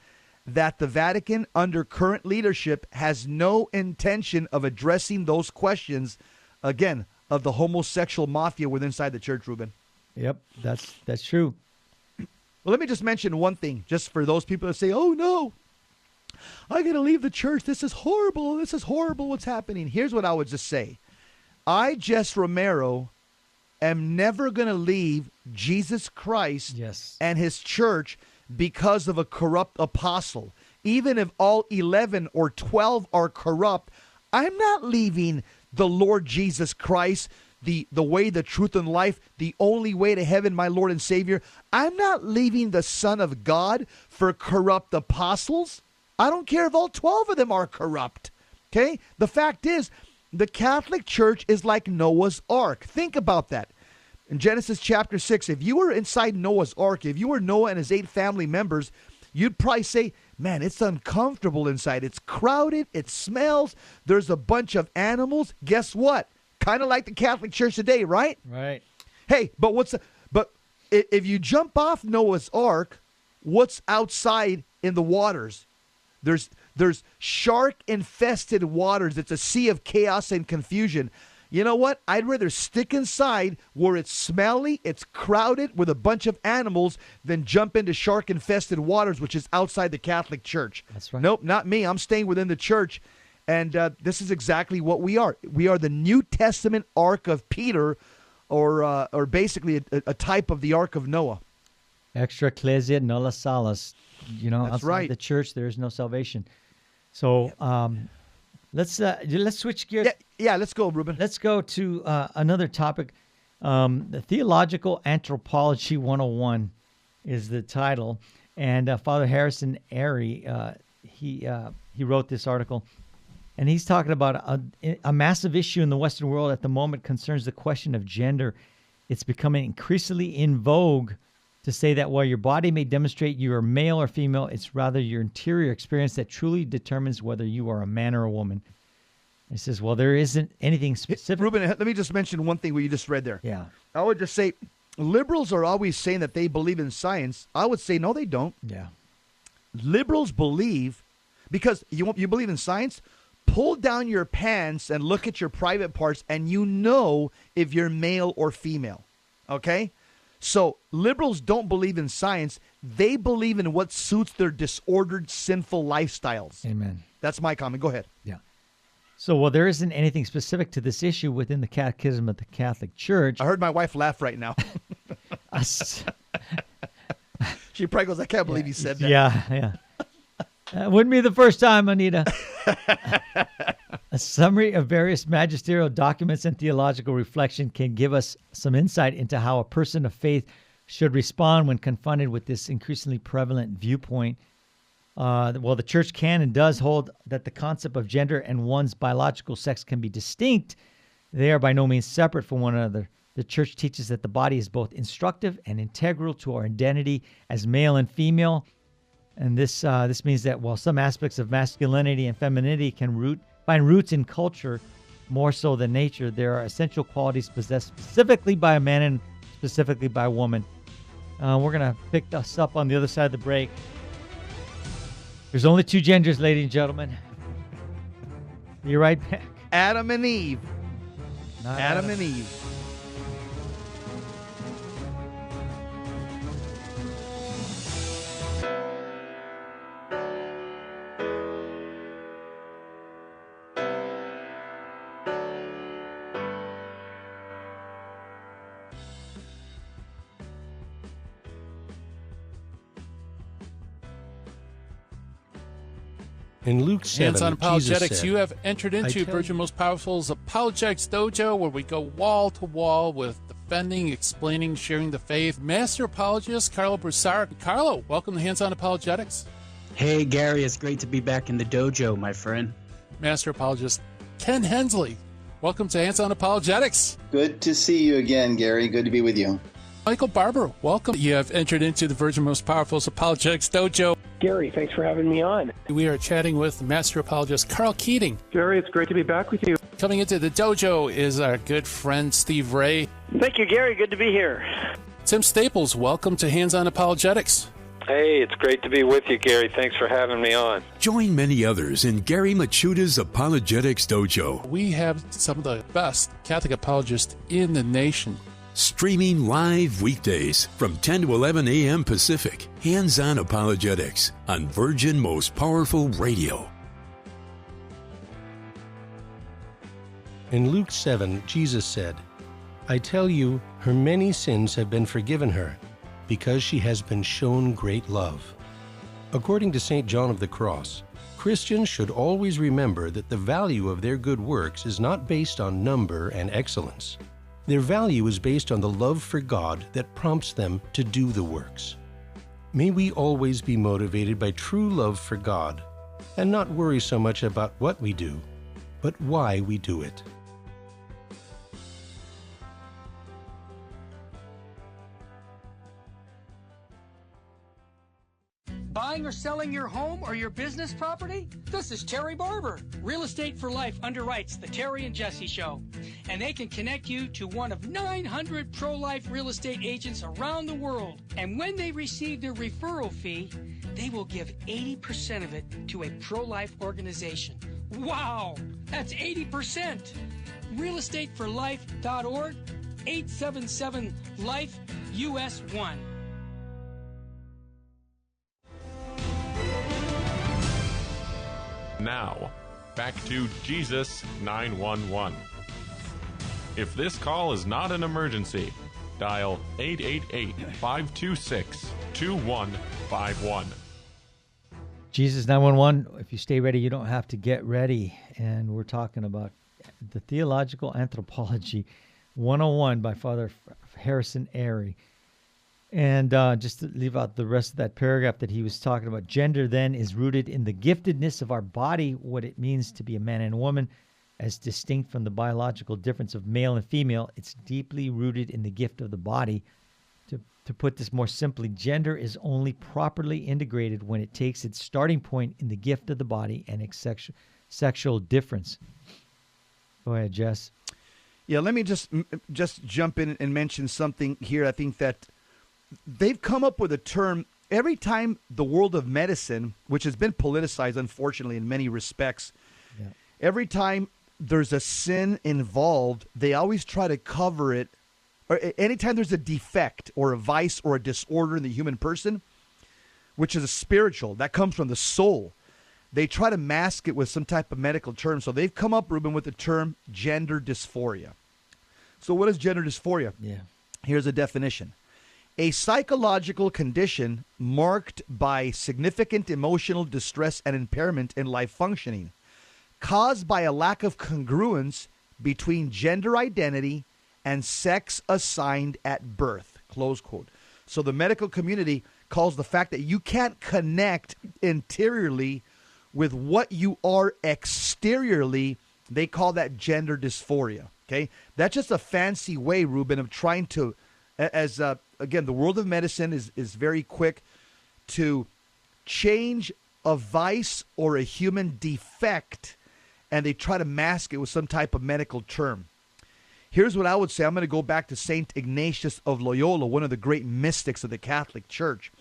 that the Vatican under current leadership has no intention of addressing those questions, again, of the homosexual mafia within inside the church, Ruben. Yep, that's true. Well, let me just mention one thing, just for those people that say, oh, no, I got to leave the church. This is horrible. This is horrible what's happening. Here's what I would just say. I, Jess Romero, am never going to leave Jesus Christ and his church because of a corrupt apostle. Even if all 11 or 12 are corrupt, I'm not leaving the Lord Jesus Christ, the way, the truth, and life, the only way to heaven, my Lord and Savior. I'm not leaving the Son of God for corrupt apostles. I don't care if all 12 of them are corrupt. Okay? The fact is, The Catholic Church is like Noah's Ark. Think about that. In Genesis chapter 6, if you were inside Noah's Ark, if you were Noah and his 8 family members, you'd probably say, man, it's uncomfortable inside. It's crowded. It smells. There's a bunch of animals. Guess what? Kind of like the Catholic Church today, right? Right. Hey, but if you jump off Noah's Ark, what's outside in the waters? There's shark-infested waters. It's a sea of chaos and confusion. You know what? I'd rather stick inside where it's smelly, it's crowded with a bunch of animals than jump into shark-infested waters, which is outside the Catholic Church. That's right. Nope, not me. I'm staying within the church. And this is exactly what we are. We are the New Testament Ark of Peter, or basically a type of the Ark of Noah. Extra ecclesia nulla salus. That's outside right. the church, there is no salvation. So let's switch gears. Yeah, let's go, Ruben. Let's go to another topic. The Theological Anthropology 101 is the title. And Father Harrison Airy, he wrote this article. And he's talking about a massive issue in the Western world at the moment concerns the question of gender. It's becoming increasingly in vogue to say that while your body may demonstrate you are male or female, it's rather your interior experience that truly determines whether you are a man or a woman. He says, well, there isn't anything specific. Ruben, let me just mention one thing what you just read there. Yeah. I would just say, liberals are always saying that they believe in science. I would say, no, they don't. Yeah. Liberals believe, because you believe in science, pull down your pants and look at your private parts, and you know if you're male or female. Okay? So liberals don't believe in science. They believe in what suits their disordered, sinful lifestyles. Amen. That's my comment. Go ahead. Yeah. So, well, there isn't anything specific to this issue within the Catechism of the Catholic Church. I heard my wife laugh right now. She probably goes, I can't believe you said that. Yeah. Wouldn't be the first time, Anita. A summary of various magisterial documents and theological reflection can give us some insight into how a person of faith should respond when confronted with this increasingly prevalent viewpoint. Well, the church can and does hold that the concept of gender and one's biological sex can be distinct. They are by no means separate from one another. The church teaches that the body is both instructive and integral to our identity as male and female. And this means that while some aspects of masculinity and femininity can find roots in culture more so than nature, there are essential qualities possessed specifically by a man and specifically by a woman. We're going to pick this up on the other side of the break. There's only 2 genders, ladies and gentlemen. Be right back. Adam and Eve. Not Adam and Eve. In Luke 7, Hands on Apologetics, Jesus said, you have entered into Virgin Most Powerful's Apologetics Dojo, where we go wall to wall with defending, explaining, sharing the faith. Master Apologist Carlo Broussard. Carlo, welcome to Hands on Apologetics. Hey, Gary, it's great to be back in the dojo, my friend. Master Apologist Ken Hensley. Welcome to Hands on Apologetics. Good to see you again, Gary. Good to be with you. Michael Barber, welcome. You have entered into the Virgin Most Powerful's Apologetics Dojo. Gary, thanks for having me on. We are chatting with Master Apologist Carl Keating. Gary, it's great to be back with you. Coming into the dojo is our good friend Steve Ray. Thank you, Gary. Good to be here. Tim Staples, welcome to Hands on Apologetics. Hey, it's great to be with you, Gary. Thanks for having me on. Join many others in Gary Machuda's Apologetics Dojo. We have some of the best Catholic apologists in the nation. Streaming live weekdays from 10 to 11 a.m. Pacific. Hands on Apologetics on Virgin Most Powerful Radio. In Luke 7, Jesus said, I tell you, her many sins have been forgiven her, because she has been shown great love. According to St. John of the Cross, Christians should always remember that the value of their good works is not based on number and excellence. Their value is based on the love for God that prompts them to do the works. May we always be motivated by true love for God and not worry so much about what we do, but why we do it. Buying or selling your home or your business property? This is Terry Barber. Real Estate for Life underwrites the Terry and Jesse Show, and they can connect you to one of 900 pro-life real estate agents around the world. And when they receive their referral fee, they will give 80% of it to a pro-life organization. Wow, that's 80%. realestateforlife.org, 877-LIFE, US 1. Now, back to Jesus 911. If this call is not an emergency, dial 888-526-2151. Jesus 911, if you stay ready, you don't have to get ready. And we're talking about the Theological Anthropology 101 by Father Harrison Airy. And just to leave out the rest of that paragraph that he was talking about, gender then is rooted in the giftedness of our body, what it means to be a man and a woman, as distinct from the biological difference of male and female. It's deeply rooted in the gift of the body. To put this more simply, gender is only properly integrated when it takes its starting point in the gift of the body and its sexual difference. Go ahead, Jess. Yeah, let me just jump in and mention something here. I think that they've come up with a term every time the world of medicine, which has been politicized, unfortunately, in many respects. Yeah. Every time there's a sin involved, they always try to cover it. Or anytime there's a defect or a vice or a disorder in the human person, which is a spiritual, that comes from the soul, they try to mask it with some type of medical term. So they've come up, Ruben, with the term gender dysphoria. So what is gender dysphoria? Yeah. Here's a definition. A psychological condition marked by significant emotional distress and impairment in life functioning, caused by a lack of congruence between gender identity and sex assigned at birth, close quote. So the medical community calls the fact that you can't connect interiorly with what you are exteriorly, they call that gender dysphoria, okay? That's just a fancy way, Ruben, of trying to, again, the world of medicine is very quick to change a vice or a human defect, and they try to mask it with some type of medical term. Here's what I would say. I'm going to go back to St. Ignatius of Loyola, one of the great mystics of the Catholic Church.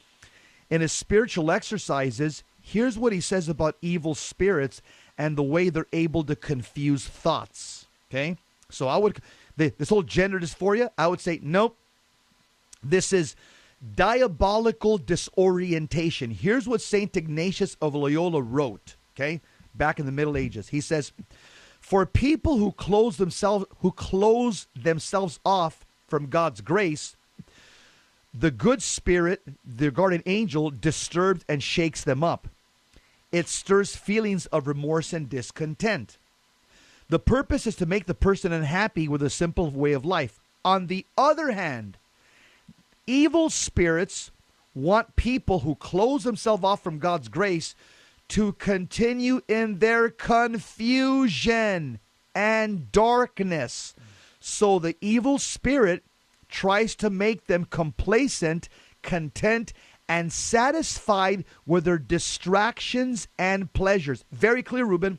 In his spiritual exercises, here's what he says about evil spirits and the way they're able to confuse thoughts. Okay? So this whole gender dysphoria, I would say, nope. This is diabolical disorientation. Here's what St. Ignatius of Loyola wrote, okay, back in the Middle Ages. He says, for people who close themselves off from God's grace, the good spirit, the guardian angel, disturbs and shakes them up. It stirs feelings of remorse and discontent. The purpose is to make the person unhappy with a simple way of life. On the other hand, evil spirits want people who close themselves off from God's grace to continue in their confusion and darkness. So the evil spirit tries to make them complacent, content, and satisfied with their distractions and pleasures. Very clear, Ruben.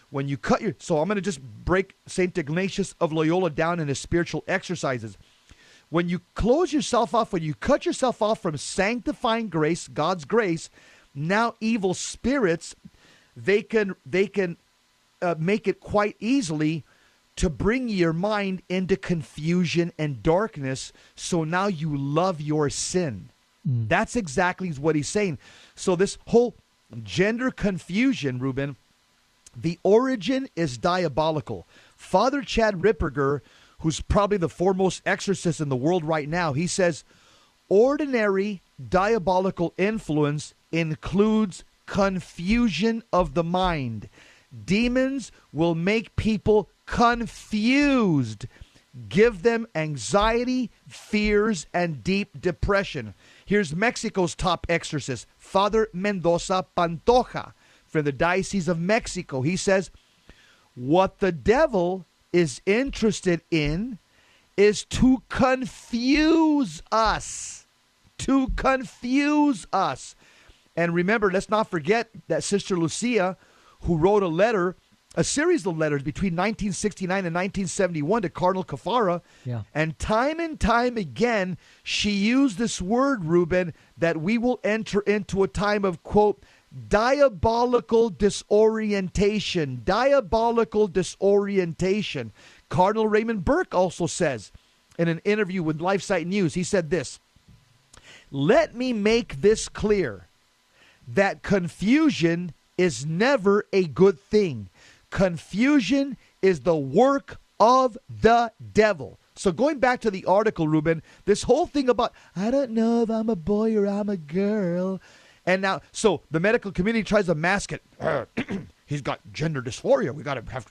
When you so I'm going to just break St. Ignatius of Loyola down in his spiritual exercises. When you close yourself off, when you cut yourself off from sanctifying grace, God's grace, now evil spirits, they can make it quite easily to bring your mind into confusion and darkness. So now you love your sin. That's exactly what he's saying. So this whole gender confusion, Ruben, the origin is diabolical. Father Chad Ripperger, who's probably the foremost exorcist in the world right now, he says, ordinary diabolical influence includes confusion of the mind. Demons will make people confused, give them anxiety, fears, and deep depression. Here's Mexico's top exorcist, Father Mendoza Pantoja, from the Diocese of Mexico. He says, What the devil is interested in is to confuse us. To confuse us. And remember, let's not forget that Sister Lucia, who wrote a series of letters between 1969 and 1971 to Cardinal Caffarra. Yeah. And time again, she used this word, Reuben, that we will enter into a time of, quote, diabolical disorientation. Diabolical disorientation. Cardinal Raymond Burke also says in an interview with LifeSite News, he said this, "Let me make this clear, that confusion is never a good thing. Confusion is the work of the devil." So going back to the article, Reuben, this whole thing about, I don't know if I'm a boy or I'm a girl. And now, so the medical community tries to mask it. He's got gender dysphoria. We got to have,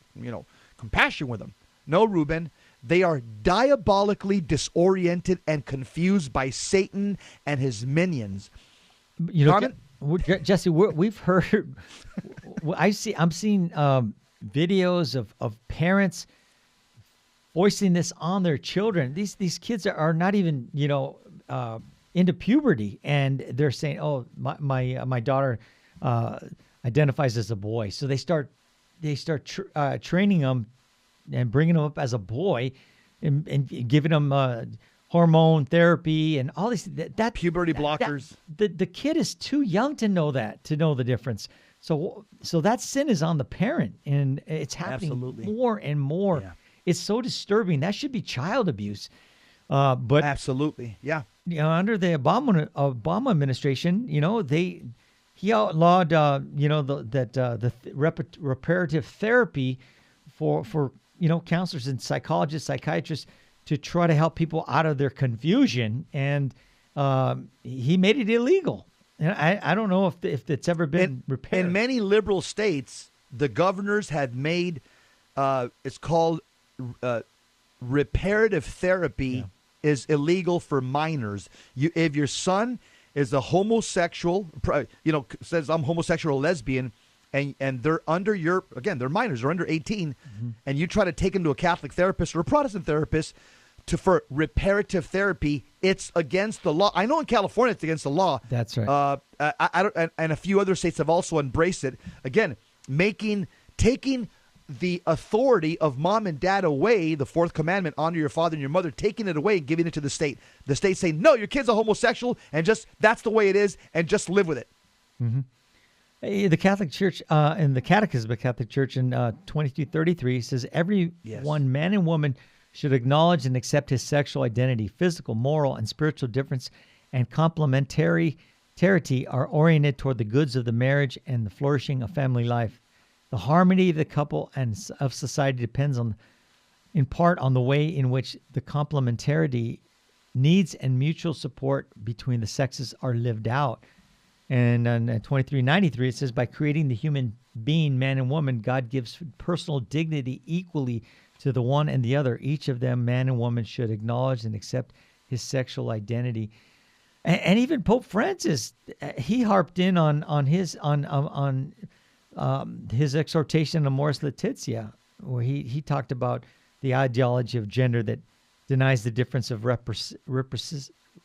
compassion with him. No, Reuben, they are diabolically disoriented and confused by Satan and his minions. Jesse, we've heard, I'm seeing videos of parents voicing this on their children. These kids are not even, into puberty, and they're saying, "Oh, my daughter identifies as a boy," so they start training them and bringing them up as a boy, and giving them hormone therapy and all these that puberty blockers. The kid is too young to know the difference. So that sin is on the parent, and it's happening more and more. Yeah. It's so disturbing. That should be child abuse. But absolutely, yeah. Under the Obama administration, he outlawed the reparative therapy for counselors and psychologists, psychiatrists to try to help people out of their confusion, and he made it illegal. And I don't know if it's ever been repaired. In many liberal states, the governors have made it's called reparative therapy is illegal for minors. If your son is a homosexual, says I'm homosexual or lesbian, and they're under they're minors, they're under 18, and you try to take them to a Catholic therapist or a Protestant therapist for reparative therapy, it's against the law. I know in California it's against the law. That's right. And a few other states have also embraced it. Again, taking the authority of mom and dad away, the fourth commandment, honor your father and your mother, taking it away and giving it to the state. The state saying, no, your kid's a homosexual, and just that's the way it is, and just live with it. Mm-hmm. The Catholic Church, in the Catechism of the Catholic Church in 2233 says, everyone, man and woman, should acknowledge and accept his sexual identity. Physical, moral, and spiritual difference and complementarity are oriented toward the goods of the marriage and the flourishing of family life. The harmony of the couple and of society depends in part on the way in which the complementarity, needs, and mutual support between the sexes are lived out. And in 2393, it says, by creating the human being, man and woman, God gives personal dignity equally to the one and the other. Each of them, man and woman, should acknowledge and accept his sexual identity. And even Pope Francis, he harped in on his exhortation of Amoris Laetitia, where he talked about the ideology of gender that denies the difference of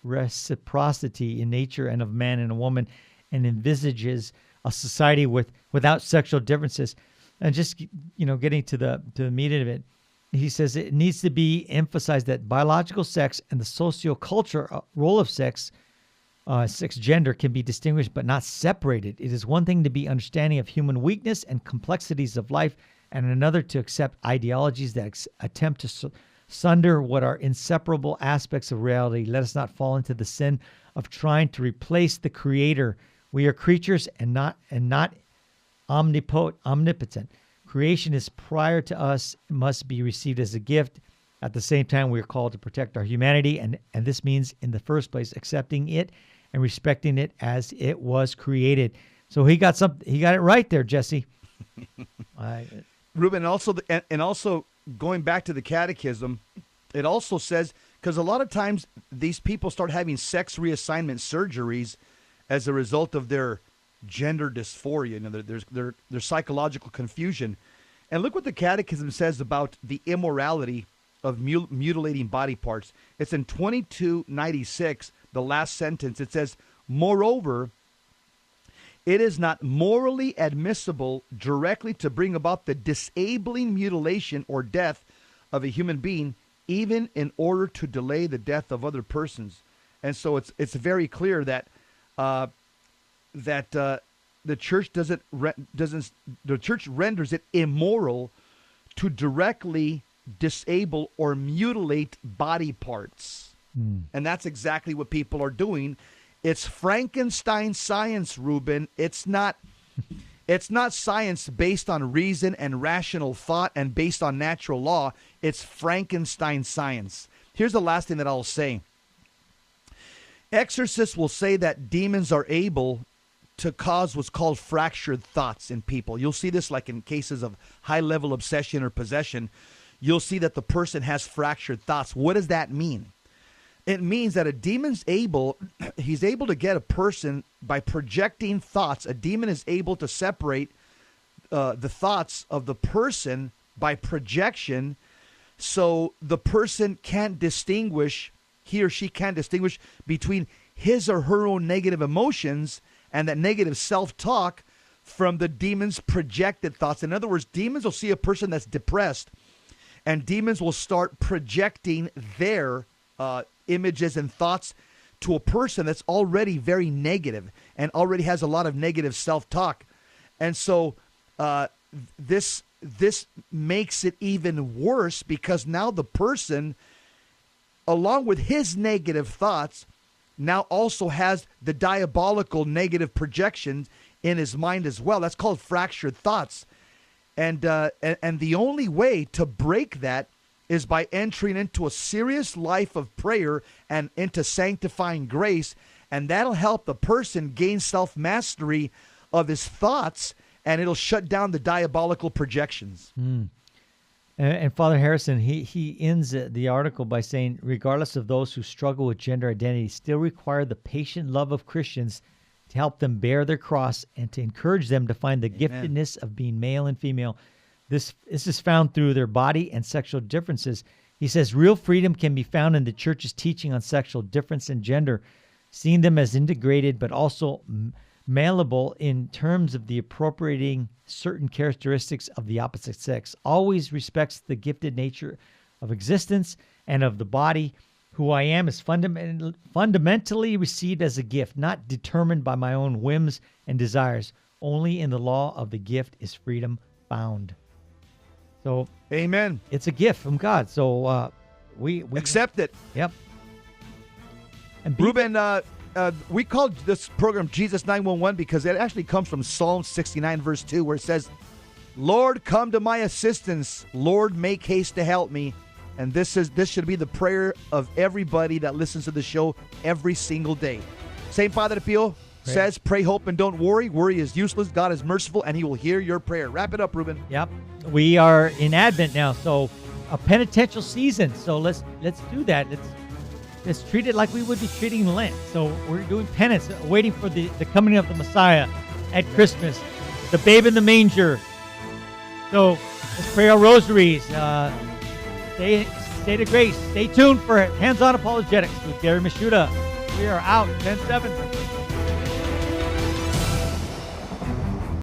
reciprocity in nature and of man and a woman, and envisages a society without sexual differences. And just getting to the meat of it, he says it needs to be emphasized that biological sex and the sociocultural role of sex gender can be distinguished but not separated. It is one thing to be understanding of human weakness and complexities of life, and another to accept ideologies that attempt to sunder what are inseparable aspects of reality. Let us not fall into the sin of trying to replace the Creator. We are creatures and not omnipotent. Creation is prior to us, must be received as a gift. At the same time, we are called to protect our humanity, and this means, in the first place, accepting it and respecting it as it was created. So he got it right there, Jesse. Reuben, also going back to the Catechism, it also says, because a lot of times these people start having sex reassignment surgeries as a result of their gender dysphoria, their psychological confusion. And look what the Catechism says about the immorality of mutilating body parts. It's in 2296, the last sentence. It says, moreover, it is not morally admissible directly to bring about the disabling mutilation or death of a human being, even in order to delay the death of other persons. And so it's very clear that the church the church renders it immoral to directly disable or mutilate body parts. And that's exactly what people are doing. It's Frankenstein science, Ruben. It's not science based on reason and rational thought and based on natural law. It's Frankenstein science. Here's the last thing that I'll say. Exorcists will say that demons are able to cause what's called fractured thoughts in people. You'll see this like in cases of high-level obsession or possession. You'll see that the person has fractured thoughts. What does that mean? It means that a demon's he's able to get a person by projecting thoughts. A demon is able to separate the thoughts of the person by projection, so the person can't distinguish, he or she can't distinguish between his or her own negative emotions and that negative self-talk from the demon's projected thoughts. In other words, demons will see a person that's depressed, and demons will start projecting their images and thoughts to a person that's already very negative and already has a lot of negative self-talk. And so this makes it even worse, because now the person, along with his negative thoughts, now also has the diabolical negative projections in his mind as well. That's called fractured thoughts. And the only way to break that is by entering into a serious life of prayer and into sanctifying grace. And that'll help the person gain self-mastery of his thoughts, and it'll shut down the diabolical projections. And Father Harrison, he ends the article by saying, regardless of those who struggle with gender identity, still require the patient love of Christians to help them bear their cross and to encourage them to find the giftedness of being male and female. This is found through their body and sexual differences. He says real freedom can be found in the church's teaching on sexual difference and gender, seeing them as integrated but also malleable in terms of the appropriating certain characteristics of the opposite sex. Always respects the gifted nature of existence and of the body. Who I am is fundamentally received as a gift, not determined by my own whims and desires. Only in the law of the gift is freedom found. So, amen. It's a gift from God. So we accept it. Yep. And Ruben, we called this program Jesus 911 because it actually comes from Psalm 69, verse 2, where it says, Lord, come to my assistance. Lord, make haste to help me. And this should be the prayer of everybody that listens to the show every single day. St. Padre Pio says, pray, hope, and don't worry. Worry is useless. God is merciful, and he will hear your prayer. Wrap it up, Ruben. Yep. We are in Advent now, so a penitential season. So let's do that. Let's treat it like we would be treating Lent. So we're doing penance, waiting for the coming of the Messiah at Christmas, the babe in the manger. So let's pray our rosaries. Stay to grace. Stay tuned for Hands-On Apologetics with Gary Mishuda. We are out 10-7.